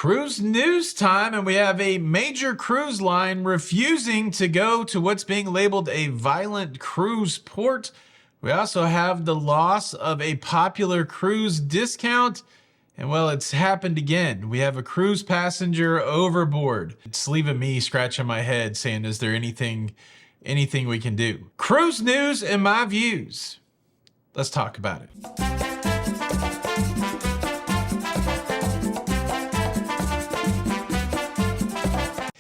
Cruise news time, and we have a major cruise line refusing to go to what's being labeled a violent cruise port. We also have the loss of a popular cruise discount. And well, it's happened again. We have a cruise passenger overboard. It's leaving me scratching my head saying, is there anything we can do? Cruise news and my views. Let's talk about it.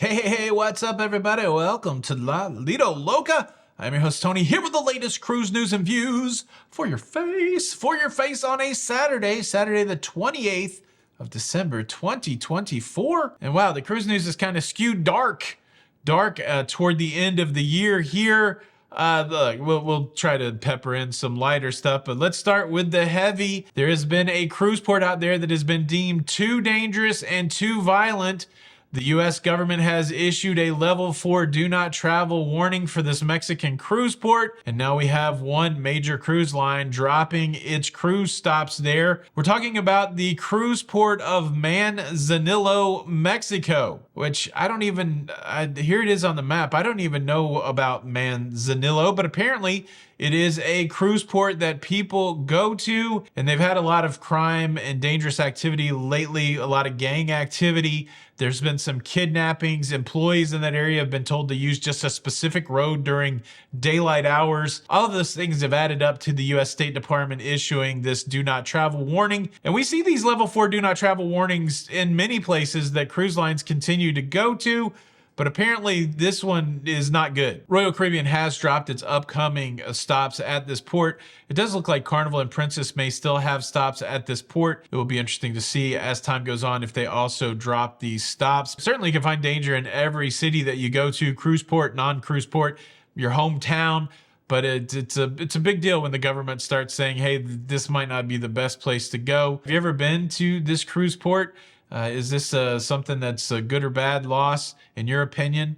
Hey, what's up, everybody? Welcome to Lido, Loca. I'm your host, Tony, here with the latest cruise news and views for your face on a Saturday the 28th of December, 2024. And wow, the cruise news is kind of skewed dark toward the end of the year here. Look, we'll try to pepper in some lighter stuff, but let's start with the heavy. There has been a cruise port out there that has been deemed too dangerous and too violent. The U.S. government has issued a level 4 do not travel warning for this Mexican cruise port. And now we have one major cruise line dropping its cruise stops there. We're talking about the cruise port of Manzanillo, Mexico, which here it is on the map. I don't even know about Manzanillo, but apparently it is a cruise port that people go to, and they've had a lot of crime and dangerous activity lately, a lot of gang activity. There's been some kidnappings. Employees in that area have been told to use just a specific road during daylight hours. All of those things have added up to the U.S. State Department issuing this do not travel warning. And we see these level 4 do not travel warnings in many places that cruise lines continue to go to. But apparently this one is not good. Royal Caribbean has dropped its upcoming stops at this port. It does look like Carnival and Princess may still have stops at this port. It will be interesting to see as time goes on if they also drop these stops. Certainly you can find danger in every city that you go to, cruise port, non-cruise port, your hometown. But it's a big deal when the government starts saying, hey, this might not be the best place to go. Have you ever been to this cruise port? Is this something that's a good or bad loss in your opinion?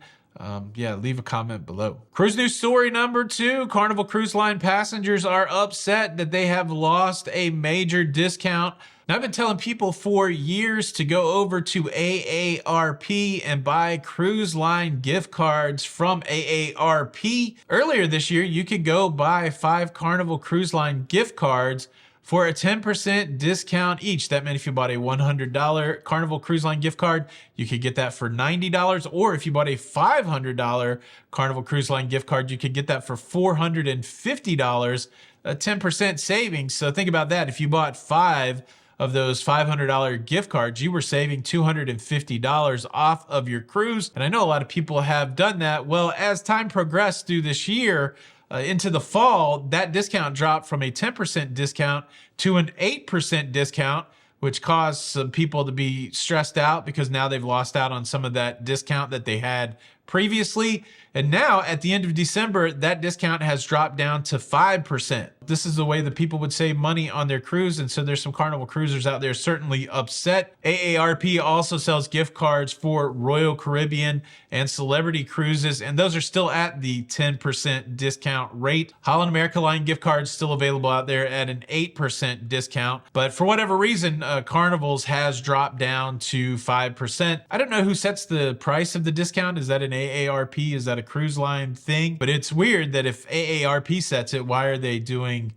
Yeah, leave a comment below. Cruise news story number 2. Carnival Cruise Line passengers are upset that they have lost a major discount. Now, I've been telling people for years to go over to AARP and buy cruise line gift cards from AARP. Earlier this year, you could go buy 5 Carnival Cruise Line gift cards for a 10% discount each. That meant if you bought a $100 Carnival Cruise Line gift card, you could get that for $90. Or if you bought a $500 Carnival Cruise Line gift card, you could get that for $450, a 10% savings. So think about that. If you bought 5 of those $500 gift cards, you were saving $250 off of your cruise. And I know a lot of people have done that. Well, as time progressed through this year, into the fall, that discount dropped from a 10% discount to an 8% discount, which caused some people to be stressed out because now they've lost out on some of that discount that they had previously. And now at the end of December, that discount has dropped down to 5%. This is the way that people would save money on their cruise. And so there's some Carnival cruisers out there certainly upset. AARP also sells gift cards for Royal Caribbean and Celebrity Cruises, and those are still at the 10% discount rate. Holland America Line gift cards still available out there at an 8% discount. But for whatever reason, Carnival's has dropped down to 5%. I don't know who sets the price of the discount. Is that an AARP? Is that a cruise line thing? But it's weird that if AARP sets it, why are they doing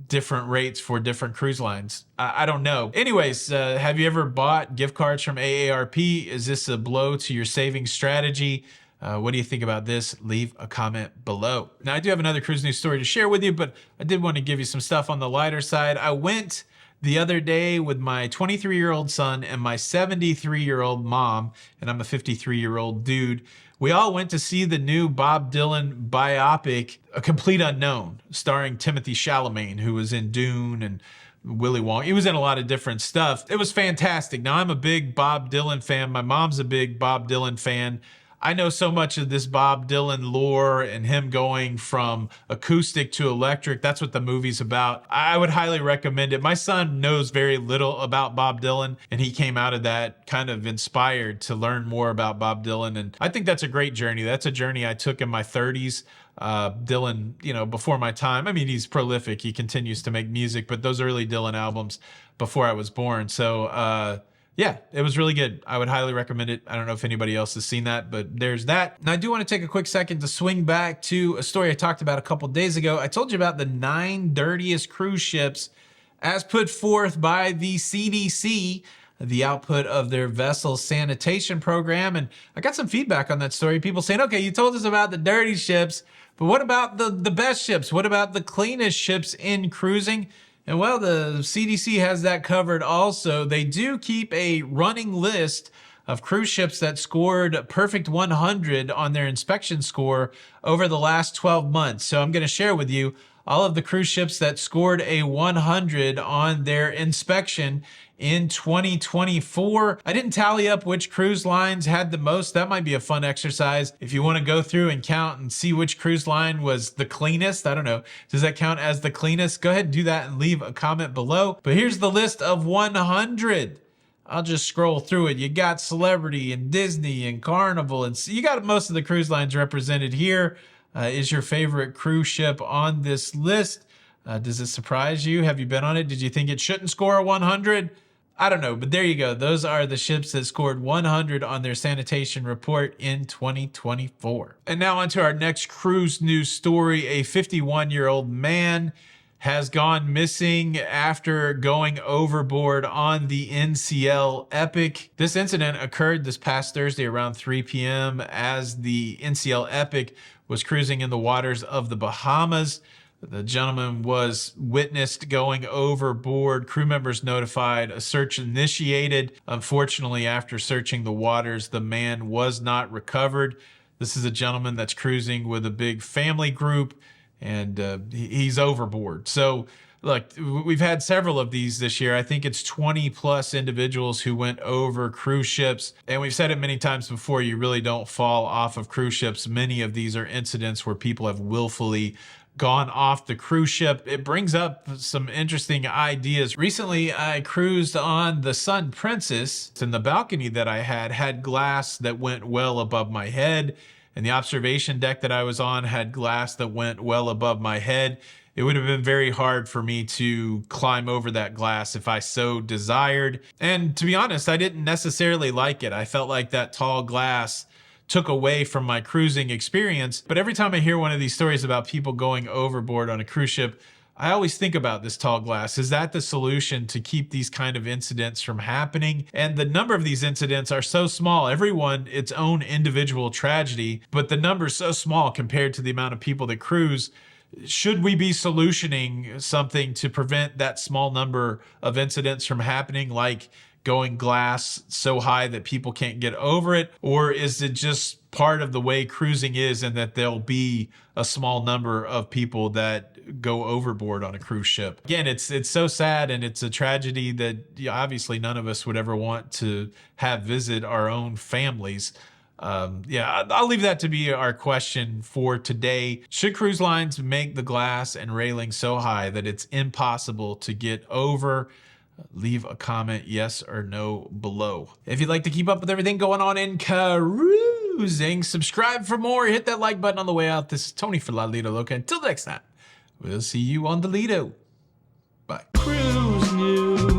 different rates for different cruise lines? I don't know. Anyways, have you ever bought gift cards from AARP? Is this a blow to your saving strategy? What do you think about this? Leave a comment below. Now, I do have another cruise news story to share with you, but I did want to give you some stuff on the lighter side. I went the other day with my 23-year-old son and my 73-year-old mom, and I'm a 53-year-old dude. We all went to see the new Bob Dylan biopic, A Complete Unknown, starring Timothée Chalamet, who was in Dune and Willy Wonka. He was in a lot of different stuff. It was fantastic. Now, I'm a big Bob Dylan fan. My mom's a big Bob Dylan fan. I know so much of this Bob Dylan lore and him going from acoustic to electric. That's what the movie's about. I would highly recommend it. My son knows very little about Bob Dylan, and he came out of that kind of inspired to learn more about Bob Dylan. And I think that's a great journey. That's a journey I took in my 30s. Dylan, before my time. I mean, he's prolific. He continues to make music, but those early Dylan albums before I was born. So Yeah, it was really good. I would highly recommend it. I don't know if anybody else has seen that, but there's that. And I do want to take a quick second to swing back to a story I talked about a couple days ago. I told you about the 9 dirtiest cruise ships as put forth by the CDC, the output of their vessel sanitation program. And I got some feedback on that story. People saying, okay, you told us about the dirty ships, but what about the best ships? What about the cleanest ships in cruising? And well, the CDC has that covered also. They do keep a running list of cruise ships that scored perfect 100 on their inspection score over the last 12 months. So I'm going to share with you all of the cruise ships that scored a 100 on their inspection in 2024. I didn't tally up which cruise lines had the most. That might be a fun exercise. If you want to go through and count and see which cruise line was the cleanest, I don't know, does that count as the cleanest? Go ahead and do that and leave a comment below. But here's the list of 100. I'll just scroll through it. You got Celebrity and Disney and Carnival, and you got most of the cruise lines represented here. Is your favorite cruise ship on this list? Does it surprise you? Have you been on it? Did you think it shouldn't score a 100? I don't know, but there you go. Those are the ships that scored 100 on their sanitation report in 2024. And now on to our next cruise news story. A 51-year-old man has gone missing after going overboard on the NCL Epic. This incident occurred this past Thursday around 3 p.m. as the NCL Epic was cruising in the waters of the Bahamas. The gentleman was witnessed going overboard. Crew members notified, a search initiated. Unfortunately, after searching the waters, the man was not recovered. This is a gentleman that's cruising with a big family group, and he's overboard. So look, we've had several of these this year. I think it's 20 plus individuals who went over cruise ships. And we've said it many times before, you really don't fall off of cruise ships. Many of these are incidents where people have willfully gone off the cruise ship. It brings up some interesting ideas. Recently, I cruised on the Sun Princess, and the balcony that I had glass that went well above my head. And the observation deck that I was on had glass that went well above my head. It would have been very hard for me to climb over that glass if I so desired. And to be honest, I didn't necessarily like it. I felt like that tall glass took away from my cruising experience. But every time I hear one of these stories about people going overboard on a cruise ship, I always think about this tall glass. Is that the solution to keep these kind of incidents from happening? And the number of these incidents are so small, everyone its own individual tragedy, but the number's so small compared to the amount of people that cruise. Should we be solutioning something to prevent that small number of incidents from happening, like going glass so high that people can't get over it? Or is it just part of the way cruising is, and that there'll be a small number of people that go overboard on a cruise ship? Again, it's so sad, and it's a tragedy that obviously none of us would ever want to have visit our own families. Yeah, I'll leave that to be our question for today. Should cruise lines make the glass and railing so high that it's impossible to get over? Leave a comment, yes or no, below. If you'd like to keep up with everything going on in cruising, subscribe for more. Hit that like button on the way out. This is Tony for Lido, Loca. Until next time, we'll see you on the Lido. Bye. Cruise News.